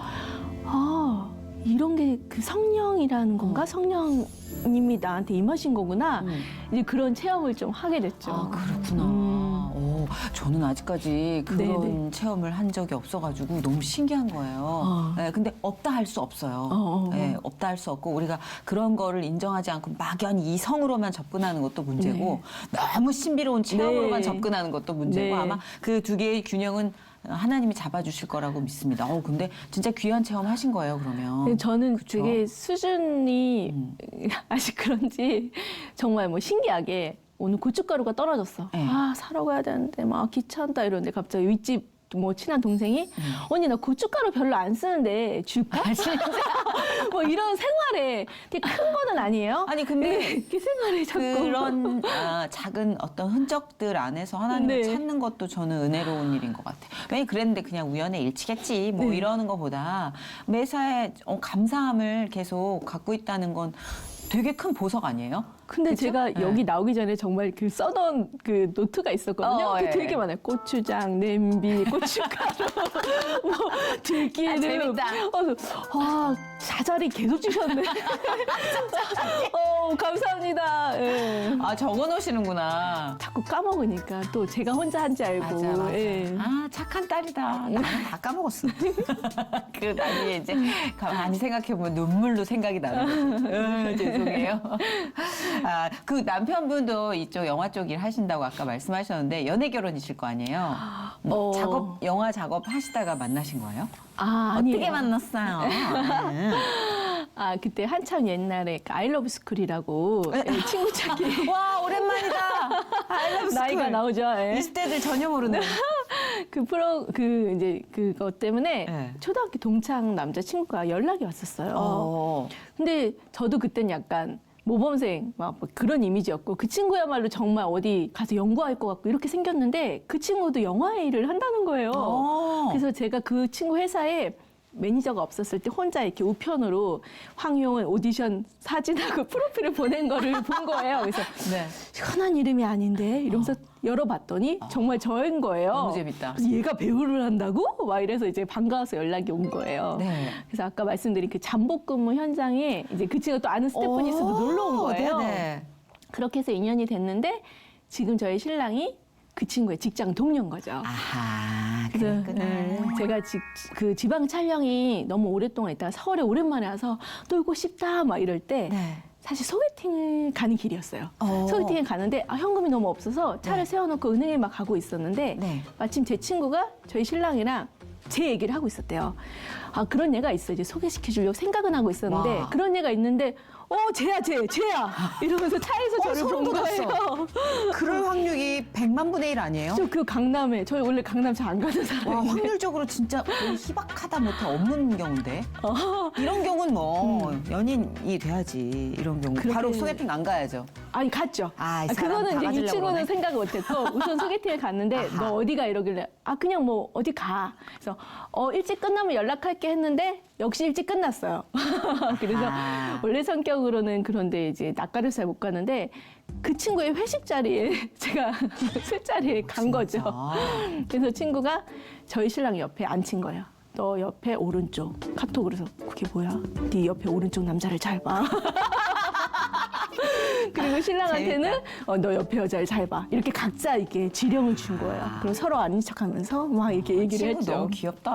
이런 게 그 성령이라는 건가? 성령님이 나한테 임하신 거구나. 이제 그런 체험을 좀 하게 됐죠. 아, 그렇구나. 저는 아직까지 그런 네네. 체험을 한 적이 없어가지고 너무 신기한 거예요. 네, 근데 없다 할 수 없어요. 네, 없다 할 수 없고 우리가 그런 거를 인정하지 않고 막연히 이성으로만 접근하는 것도 문제고 너무 신비로운 체험으로만 네. 접근하는 것도 문제고 네. 아마 그 두 개의 균형은 하나님이 잡아주실 거라고 믿습니다. 근데 진짜 귀한 체험 하신 거예요, 그러면. 근데 저는 그쵸? 되게 수준이 아직 그런지 정말 뭐 신기하게 오늘 고춧가루가 떨어졌어. 네. 사러 가야 되는데 막 귀찮다 이러는데 갑자기 윗집 뭐 친한 동생이 언니 나 고춧가루 별로 안 쓰는데 줄까? 뭐 이런 생활에 되게 큰 거는 아니에요. 아니, 근데 이렇게 생활에 자꾸 그런 작은 어떤 흔적들 안에서 하나님을 네. 찾는 것도 저는 은혜로운 일인 것 같아요. 왜 그랬는데 그냥 우연의 일치겠지 뭐 이러는 것보다 매사에 감사함을 계속 갖고 있다는 건 되게 큰 보석 아니에요? 근데 그쵸? 제가 네. 여기 나오기 전에 정말 그 써던 그 노트가 있었거든요. 그게 예. 되게 많아요. 고추장, 냄비, 고춧가루, 뭐 들기름. 재밌다. 자잘히 계속 주셨네. 감사합니다. 예. 적어 놓으시는구나. 자꾸 까먹으니까 또 제가 혼자 한지 알고. 맞아. 예. 착한 딸이다. 나는 다 까먹었어. 그 나중에 이제 가만히 생각해보면 눈물로 생각이 나는 거죠. 죄송해요. 그 남편분도 이쪽 영화 쪽 일 하신다고 아까 말씀하셨는데 연애 결혼이실 거 아니에요? 영화 작업 하시다가 만나신 거예요? 아니에요. 어떻게 만났어요? 그때 한참 옛날에 그 아이러브 스쿨이라고 친구 찾기. 와, 오랜만이다. 아이러브 나이가 나오죠. 예. 20대들 전혀 모르는. 이제 그것 때문에 네. 초등학교 동창 남자 친구가 연락이 왔었어요. 근데 저도 그땐 약간 모범생 막 그런 이미지였고 그 친구야말로 정말 어디 가서 연구할 것 같고 이렇게 생겼는데 그 친구도 영화 일을 한다는 거예요. 그래서 제가 그 친구 회사에 매니저가 없었을 때 혼자 이렇게 우편으로 황용은 오디션 사진하고 프로필을 보낸 거를 본 거예요. 그래서 네. 흔한 이름이 아닌데 이러면서 열어봤더니 정말 저인 거예요. 너무 재밌다. 그래서 얘가 배우를 한다고? 막 이래서 이제 반가워서 연락이 온 거예요. 네. 그래서 아까 말씀드린 그 잠복 근무 현장에 이제 그 친구가 또 아는 스태프니스도 놀러 온 거예요. 네네. 그렇게 해서 인연이 됐는데 지금 저희 신랑이 그 친구의 직장 동료인 거죠. 아하, 그래서 그랬구나. 제가 그 지방 촬영이 너무 오랫동안 있다가 서울에 오랜만에 와서 놀고 싶다 막 이럴 때 네. 사실 소개팅을 가는 길이었어요. 어. 소개팅에 가는데 현금이 너무 없어서 차를 네. 세워놓고 은행에 막 가고 있었는데 네. 마침 제 친구가 저희 신랑이랑 제 얘기를 하고 있었대요. 아, 그런 애가 있어. 이제 소개시켜주려고 생각은 하고 있었는데 와. 그런 애가 있는데 쟤야 이러면서 차에서 저를 본 소름 돋았어. 거예요. 그럴 확률이 100만 분의 1 아니에요? 저 그 강남에 저희 원래 강남 잘 안 가는 와, 사람인데 확률적으로 진짜 거의 희박하다 못해 없는 경우인데. 이런 경우는 뭐 연인이 돼야지. 이런 경우 그렇게- 바로 소개팅 안 가야죠. 아니 갔죠. 아, 이 사람 그거는 이제 이 박아주려고 친구는 그러네. 생각을 못했고 우선 소개팅을 갔는데 아하. 너 어디가 이러길래 그냥 뭐 어디 가. 그래서 일찍 끝나면 연락할게 했는데 역시 일찍 끝났어요. 그래서 아하. 원래 성격으로는 그런데 이제 낯가려 잘 못 가는데 그 친구의 회식 자리에 제가 술자리에 간 거죠. 그래서 친구가 저희 신랑 옆에 앉힌 거예요. 너 옆에 오른쪽 카톡으로서 그게 뭐야? 네 옆에 오른쪽 남자를 잘 봐. 그리고 신랑한테는 너 옆에 여자를 잘 봐. 이렇게 각자 이렇게 지령을 준 거예요. 그리고 서로 아닌 척하면서 막 이렇게 얘기를 친구 했죠. 너무 귀엽다.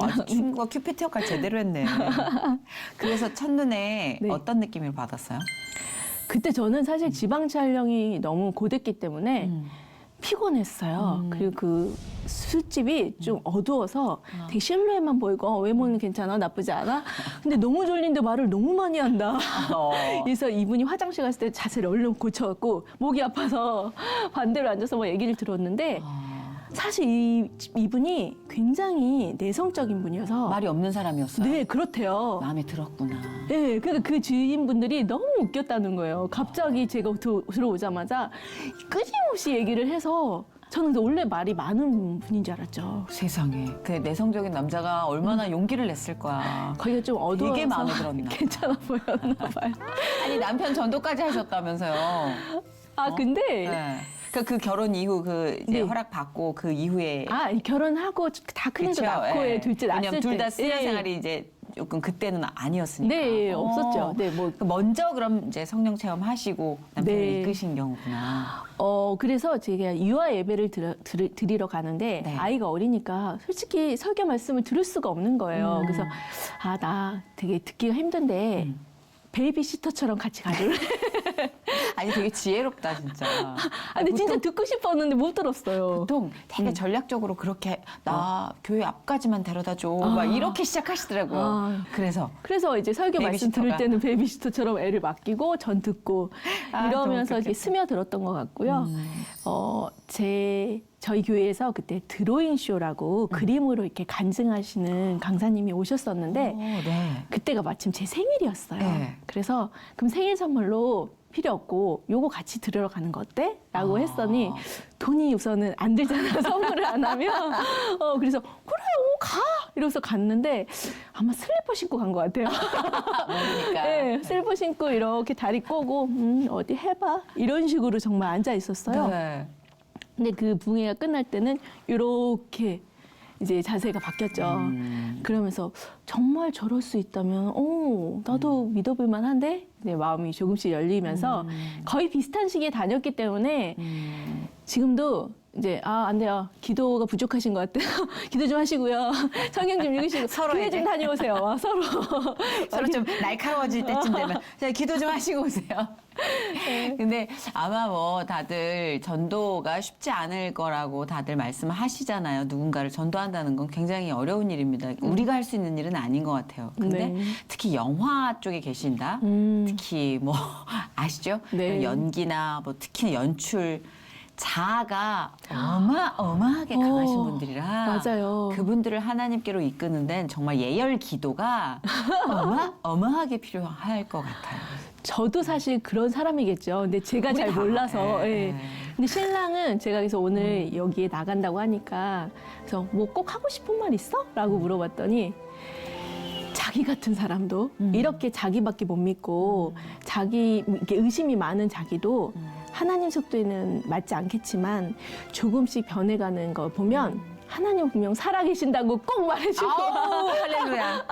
아주 친구가 큐피트 역할 제대로 했네. 그래서 첫눈에 네. 어떤 느낌을 받았어요? 그때 저는 사실 지방 촬영이 너무 고됐기 때문에 피곤했어요. 그리고 그 술집이 좀 어두워서 되게 실루엣만 보이고 외모는 괜찮아, 나쁘지 않아. 근데 너무 졸린데 말을 너무 많이 한다. 그래서 이분이 화장실 갔을 때 자세를 얼른 고쳐갖고 목이 아파서 반대로 앉아서 뭐 얘기를 들었는데 사실 이분이 굉장히 내성적인 분이어서 말이 없는 사람이었어요. 네, 그렇대요. 마음에 들었구나. 네, 그러니까 그 주인분들이 너무 웃겼다는 거예요. 갑자기 제가 들어오자마자 끊임없이 얘기를 해서 저는 원래 말이 많은 분인 줄 알았죠. 세상에. 그 내성적인 남자가 얼마나 용기를 냈을 거야. 거기가 좀 어두워서 되게 마음에 들었나. 괜찮아 보였나 봐요. 아니 남편 전도까지 하셨다면서요. 근데 네. 그러니까 그 결혼 이후 그 이제 네. 허락 받고 그 이후에 결혼하고 다 큰 애도 낳고 예. 둘째 낳았을 때 왜냐면 둘 다 수면 예. 생활이 이제 조금 그때는 아니었으니까. 네, 없었죠. 네, 뭐 먼저 그럼 이제 성령 체험하시고 남편을 네. 이끄신 경우구나. 그래서 제가 유아 예배를 드리러 가는데 네. 아이가 어리니까 솔직히 설교 말씀을 들을 수가 없는 거예요. 그래서 나 되게 듣기가 힘든데 베이비시터처럼 같이 가줄래? 아니 되게 지혜롭다 진짜. 근데 진짜 듣고 싶었는데 못 들었어요. 보통 되게 전략적으로 그렇게 나 교회 앞까지만 데려다 줘. 막 이렇게 시작하시더라고요. 그래서 이제 설교 말씀 들을 베이비시터가. 때는 베이비시터처럼 애를 맡기고 전 듣고 너무 이러면서 이렇게 그렇겠다. 스며들었던 것 같고요. 저희 교회에서 그때 드로잉 쇼라고 그림으로 이렇게 간증하시는 강사님이 오셨었는데 네. 그때가 마침 제 생일이었어요. 네. 그래서 그럼 생일 선물로 필요 없고 요거 같이 들으러 가는 거 어때? 라고 했더니 돈이 우선은 안 들잖아요. 선물을 안 하면. 그래서 그래, 가! 이러면서 갔는데 아마 슬리퍼 신고 간 것 같아요. 모르니까. 네, 슬리퍼 신고 이렇게 다리 꼬고 어디 해봐. 이런 식으로 정말 앉아 있었어요. 네. 근데 그 붕해가 끝날 때는 이렇게 이제 자세가 바뀌었죠. 그러면서 정말 저럴 수 있다면, 나도 믿어볼 만한데? 내 마음이 조금씩 열리면서 거의 비슷한 시기에 다녔기 때문에 지금도 이제 안 돼요. 기도가 부족하신 것 같아요. 기도 좀 하시고요. 성경 좀 읽으시고 서로 교회 이제. 좀 다녀오세요. 서로. 서로 좀 날카로워질 때쯤 되면 자, 기도 좀 하시고 오세요. 근데 아마 뭐 다들 전도가 쉽지 않을 거라고 다들 말씀하시잖아요. 누군가를 전도한다는 건 굉장히 어려운 일입니다. 우리가 할 수 있는 일은 아닌 것 같아요. 근데 네. 특히 영화 쪽에 계신다. 특히 뭐 아시죠? 네. 연기나 뭐 특히 연출 자아가 어마어마하게 강하신 분들이라 맞아요. 그분들을 하나님께로 이끄는 데는 정말 예열 기도가 어마어마하게 필요할 것 같아요. 저도 사실 그런 사람이겠죠. 근데 제가 잘 우리 다. 몰라서. 예. 예. 근데 신랑은 제가 그래서 오늘 여기에 나간다고 하니까 그래서 뭐 꼭 하고 싶은 말 있어? 라고 물어봤더니 자기 같은 사람도 이렇게 자기밖에 못 믿고 자기 이렇게 의심이 많은 자기도 하나님 속도에는 맞지 않겠지만 조금씩 변해가는 걸 보면 하나님 분명 살아계신다고 꼭 말해주고 아우, 할렐루야.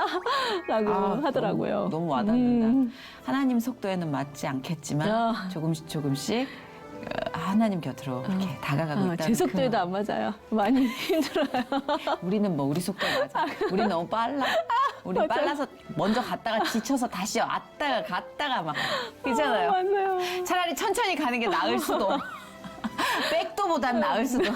라고 아, 하더라고요. 너무 와닿는다. 하나님 속도에는 맞지 않겠지만 아. 조금씩 하나님 곁으로 이렇게 다가가고 있다. 제 속도에도 안 맞아요. 많이 힘들어요. 우리는 뭐 우리 속도에 맞아. 우리 너무 빨라. 우리 맞아요. 빨라서 먼저 갔다가 지쳐서 다시 왔다가 갔다가 막 그잖아요. 맞아요. 차라리 천천히 가는 게 나을 수도. 백도보단 나을 수도.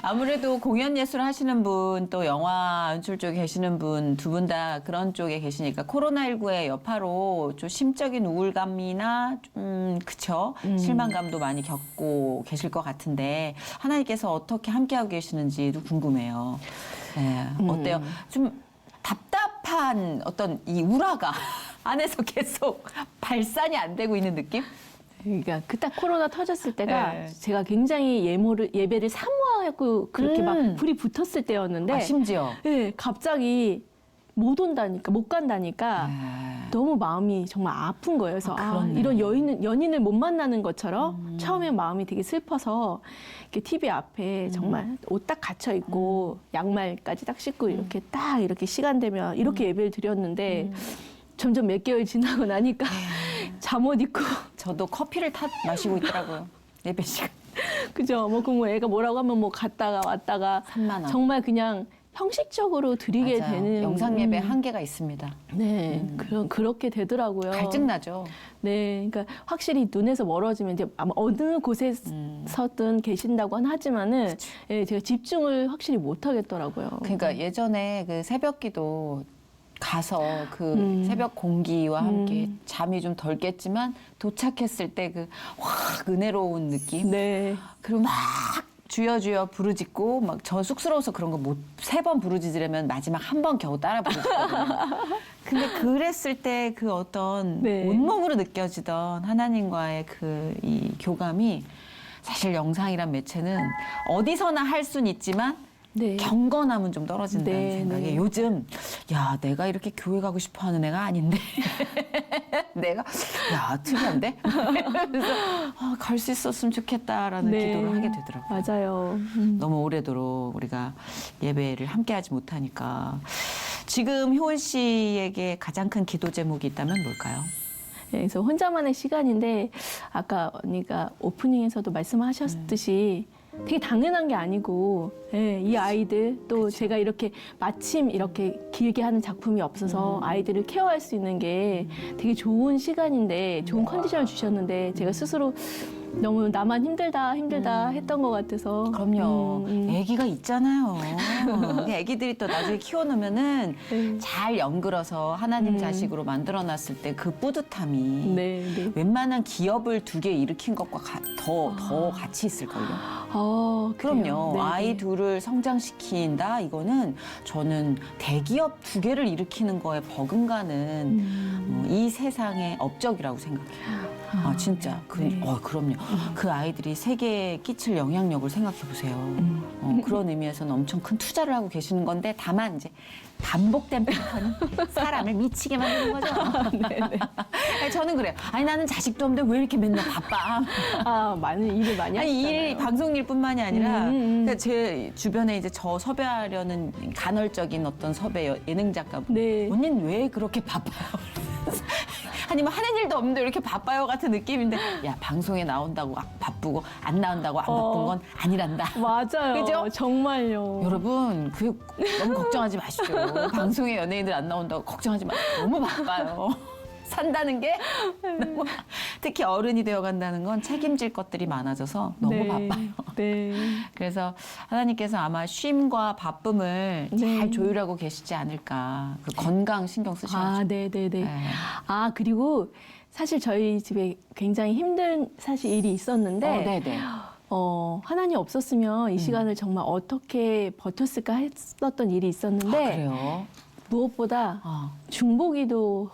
아무래도 공연 예술 하시는 분, 또 영화 연출 쪽에 계시는 분, 두 분 다 그런 쪽에 계시니까 코로나19의 여파로 좀 심적인 우울감이나 좀, 그쵸? 실망감도 많이 겪고 계실 것 같은데, 하나님께서 어떻게 함께하고 계시는지도 궁금해요. 네, 어때요? 좀 답답한 어떤 이 우라가 안에서 계속 발산이 안 되고 있는 느낌? 그러니까 그 딱 코로나 터졌을 때가 네. 제가 굉장히 예배를 사모하고 그렇게 막 불이 붙었을 때였는데 아, 심지어. 네, 갑자기 못 간다니까 너무 마음이 정말 아픈 거예요. 그래서 그렇네. 이런 연인을 못 만나는 것처럼 처음에 마음이 되게 슬퍼서 이렇게 TV 앞에 정말 옷 딱 갇혀 있고 양말까지 딱 신고 이렇게 딱 이렇게 시간 되면 이렇게 예배를 드렸는데 점점 몇 개월 지나고 나니까 잠옷 입고 저도 커피를 마시고 있더라고요. 예배 시간. 그죠? 뭐 애가 뭐라고 하면 뭐 갔다가 왔다가 산만함. 정말 그냥 형식적으로 드리게 맞아요. 되는 영상 예배 한계가 있습니다. 네, 그렇게 되더라고요. 갈증 나죠. 네, 그러니까 확실히 눈에서 멀어지면 이제 아마 어느 곳에 서든 계신다고는 하지만은 예, 제가 집중을 확실히 못 하겠더라고요. 그러니까 예전에 그 새벽기도 가서 그 새벽 공기와 함께 잠이 좀 덜 깼지만 도착했을 때 그 확 은혜로운 느낌. 네, 그리고 막 주여 주여 부르짖고 막 저 쑥스러워서 그런 거 못 3번 부르짖으려면 마지막 한 번 겨우 따라 부르짖거든요. 근데 그랬을 때 그 어떤 네. 온몸으로 느껴지던 하나님과의 그 이 교감이 사실 영상이란 매체는 어디서나 할 순 있지만 네. 경건함은 좀 떨어진다는 네, 생각에 네. 요즘 야 내가 이렇게 교회 가고 싶어 하는 애가 아닌데 내가 야 특이한데 그래서 갈 수 있었으면 좋겠다라는 네. 기도를 하게 되더라고요. 맞아요. 너무 오래도록 우리가 예배를 함께하지 못하니까 지금 효은 씨에게 가장 큰 기도 제목이 있다면 뭘까요? 네, 그래서 혼자만의 시간인데 아까 언니가 오프닝에서도 말씀하셨듯이 되게 당연한 게 아니고 예, 이 아이들 또 제가 이렇게 마침 이렇게 길게 하는 작품이 없어서 아이들을 케어할 수 있는 게 되게 좋은 시간인데 좋은 컨디션을 주셨는데 제가 스스로 너무 나만 힘들다 했던 것 같아서 그럼요. 아기가 있잖아요. 아기들이 또 나중에 키워놓으면은 네. 잘 연글어서 하나님 자식으로 만들어놨을 때 그 뿌듯함이 네, 네. 웬만한 기업을 2개 일으킨 것과 더 같이 있을걸요. 그럼요. 네, 아이 네. 둘을 성장시킨다. 이거는 저는 대기업 2개를 일으키는 거에 버금가는 이 세상의 업적이라고 생각해요. 진짜. 그럼요. 그 아이들이 세계에 끼칠 영향력을 생각해 보세요. 그런 의미에서는 엄청 큰 투자를 하고 계시는 건데 다만 이제 반복된 패턴이 사람을 미치게 만드는 거죠. 아니, 저는 그래요. 아니 나는 자식도 없는데 왜 이렇게 맨날 바빠? 많은 일을 많이 아니 하시잖아요. 방송 일뿐만이 아니라 그러니까 제 주변에 이제 저 섭외하려는 간헐적인 어떤 섭외 예능 작가분. 네. 언니는 왜 그렇게 바빠요? 아니 뭐 하는 일도 없는데 왜 이렇게 바빠요 같은 느낌인데 야 방송에 나온다고 바쁘고 안 나온다고 안 바쁜 건 아니란다. 맞아요. 그죠? 정말요. 여러분 너무 걱정하지 마시죠. 방송에 연예인들 안 나온다고 걱정하지 마세요. 너무 바빠요. 산다는 게 너무, 특히 어른이 되어간다는 건 책임질 것들이 많아져서 너무 네. 바빠요. 네. 그래서 하나님께서 아마 쉼과 바쁨을 잘 네. 조율하고 계시지 않을까. 그 건강 신경 쓰셔야죠. 네네네. 네. 그리고 사실 저희 집에 굉장히 힘든 사실 일이 있었는데, 네네. 하나님 없었으면 이 시간을 정말 어떻게 버텼을까 했었던 일이 있었는데, 그래요? 무엇보다 어. 중보기도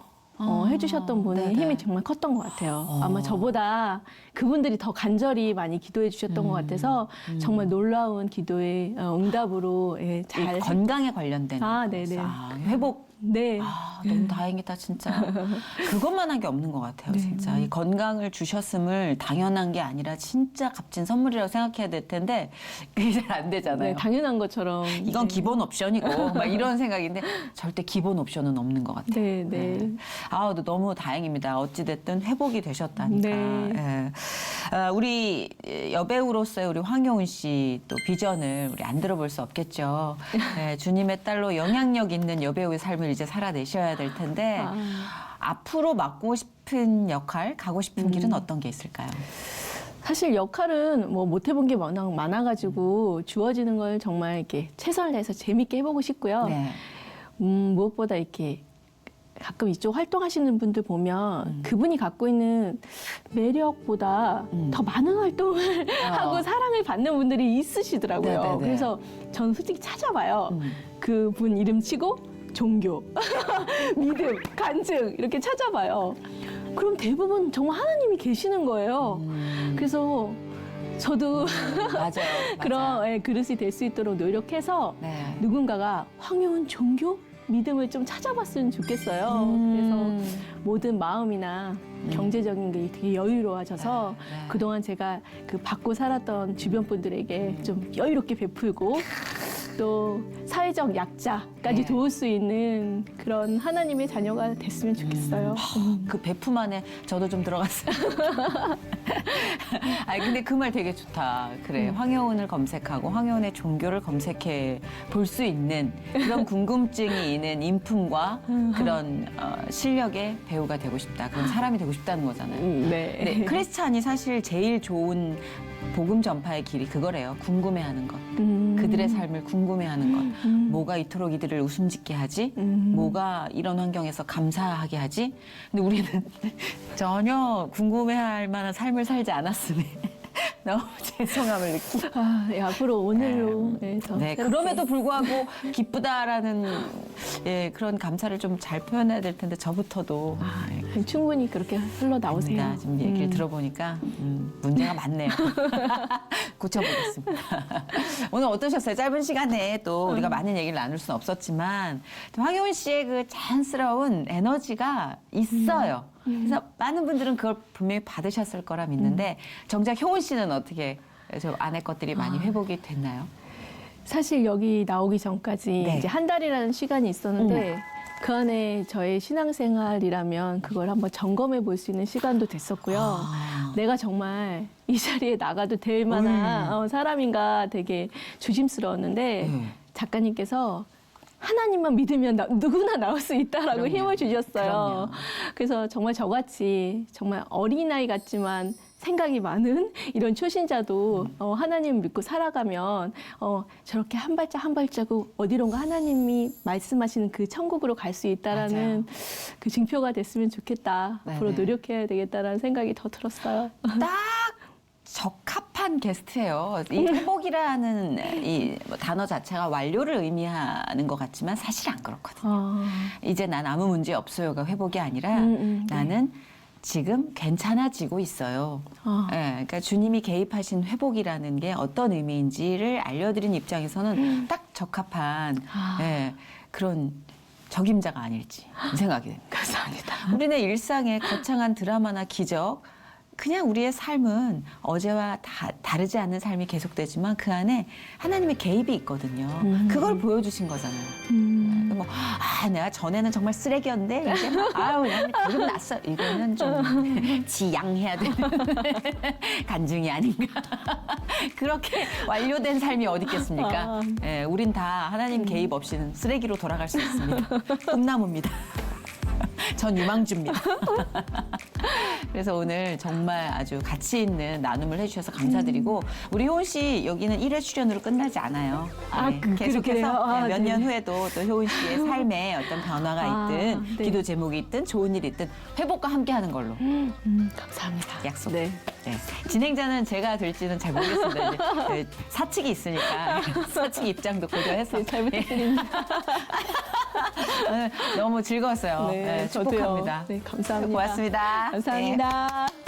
해주셨던 분이 네네. 힘이 정말 컸던 것 같아요. 아마 저보다 그분들이 더 간절히 많이 기도해 주셨던 것 같아서 정말 놀라운 기도의 응답으로 이 잘 건강에 관련된 네네. 회복 네. 아, 너무 다행이다, 진짜. 그것만 한 게 없는 것 같아요, 네. 진짜. 이 건강을 주셨음을 당연한 게 아니라 진짜 값진 선물이라고 생각해야 될 텐데 그게 잘 안 되잖아요. 네, 당연한 것처럼. 이건 네. 기본 옵션이고 막 이런 생각인데 절대 기본 옵션은 없는 것 같아요. 네, 네. 아, 너무 다행입니다. 어찌됐든 회복이 되셨다니까. 네. 예. 우리 여배우로서의 우리 황효은 씨 또 비전을 우리 안 들어볼 수 없겠죠. 예, 주님의 딸로 영향력 있는 여배우의 삶을 이제 살아내셔야 될 텐데 앞으로 맡고 싶은 역할, 가고 싶은 길은 어떤 게 있을까요? 사실 역할은 뭐 못 해본 게 워낙 많아가지고 주어지는 걸 정말 이렇게 최선을 다해서 재밌게 해보고 싶고요. 네. 무엇보다 이렇게 가끔 이쪽 활동하시는 분들 보면 그분이 갖고 있는 매력보다 더 많은 활동을 하고 사랑을 받는 분들이 있으시더라고요. 네네네. 그래서 전 솔직히 찾아봐요. 그분 이름 치고 종교, 믿음, 간증 이렇게 찾아봐요. 그럼 대부분 정말 하나님이 계시는 거예요. 그래서 저도 맞아요. 그런 그릇이 될 수 있도록 노력해서 네. 누군가가 황효은 종교? 믿음을 좀 찾아봤으면 좋겠어요. 그래서 모든 마음이나 경제적인 게 되게 여유로워져서 네, 네. 그동안 제가 그 받고 살았던 주변 분들에게 좀 여유롭게 베풀고 또 사회적 약자까지 네. 도울 수 있는 그런 하나님의 자녀가 됐으면 좋겠어요. 그 베품 안에 저도 좀 들어갔어요. 아니 근데 그 말 되게 좋다. 그래 황효은을 검색하고 황효은의 종교를 검색해 볼 수 있는 그런 궁금증이 있는 인품과 그런 실력의 배우가 되고 싶다. 그런 사람이 되고 싶다는 거잖아요. 네. 근데 크리스찬이 사실 제일 좋은 복음 전파의 길이 그거래요. 궁금해하는 것. 그들의 삶을 궁금해하는 것. 뭐가 이토록 이들을 웃음짓게 하지? 뭐가 이런 환경에서 감사하게 하지? 근데 우리는 전혀 궁금해할 만한 삶을 살지 않았으니 너무 죄송함을 느끼고. 아, 예, 앞으로 오늘로 더 네, 새롭게. 그럼에도 불구하고 기쁘다라는 그런 감사를 좀 잘 표현해야 될 텐데 저부터도 충분히 그렇게 흘러나오세요. 아닙니다. 지금 얘기를 들어보니까 문제가 많네요. 고쳐보겠습니다. 오늘 어떠셨어요? 짧은 시간에 또 우리가 많은 얘기를 나눌 수는 없었지만 황효은 씨의 그 자연스러운 에너지가 있어요. 그래서 많은 분들은 그걸 분명히 받으셨을 거라 믿는데 정작 효은 씨는 어떻게 저 안에 것들이 많이 회복이 됐나요? 사실 여기 나오기 전까지 네. 이제 한 달이라는 시간이 있었는데 그 안에 저의 신앙생활이라면 그걸 한번 점검해 볼 수 있는 시간도 됐었고요. 내가 정말 이 자리에 나가도 될 만한 사람인가 되게 조심스러웠는데 작가님께서 하나님만 믿으면 누구나 나올 수 있다라고 그럼요. 힘을 주셨어요. 그럼요. 그래서 정말 저같이 정말 어린아이 같지만 생각이 많은 이런 초신자도 하나님을 믿고 살아가면 저렇게 한 발짝 한 발자국 어디론가 하나님이 말씀하시는 그 천국으로 갈 수 있다라는 맞아요. 그 증표가 됐으면 좋겠다. 앞으로 네네. 노력해야 되겠다라는 생각이 더 들었어요. 딱 적합한 게스트예요. 이 회복이라는 이 단어 자체가 완료를 의미하는 것 같지만 사실 안 그렇거든요. 이제 난 아무 문제 없어요가 회복이 아니라 나는 지금 괜찮아지고 있어요. 예, 그러니까 주님이 개입하신 회복이라는 게 어떤 의미인지를 알려드린 입장에서는 딱 적합한 그런 적임자가 아닐지 생각이 됩니다. 감사합니다. 우리네 일상의 거창한 드라마나 기적, 그냥 우리의 삶은 어제와 다르지 않는 삶이 계속되지만 그 안에 하나님의 개입이 있거든요. 그걸 보여주신 거잖아요. 내가 전에는 정말 쓰레기였는데 이제 그냥 기름 났어. 이거는 좀 지양해야 되는 간증이 아닌가. 그렇게 완료된 삶이 어디 있겠습니까? 우린 다 하나님 개입 없이는 쓰레기로 돌아갈 수 있습니다. 꿈나무입니다. 전 유망주입니다. 그래서 오늘 정말 아주 가치 있는 나눔을 해주셔서 감사드리고 우리 효은 씨 여기는 1회 출연으로 끝나지 않아요. 계속해서 몇 년 후에도 또 효은 씨의 삶에 어떤 변화가 있든 기도 제목이 있든 좋은 일이 있든 회복과 함께하는 걸로 감사합니다. 약속. 네. 네. 진행자는 제가 될지는 잘 모르겠습니다. 이제 사측이 있으니까 사측 입장도 고려해서 잘 부탁드립니다. 오늘 너무 즐거웠어요. 네, 축복합니다. 저도요. 네, 감사합니다. 고맙습니다. 감사합니다. 네.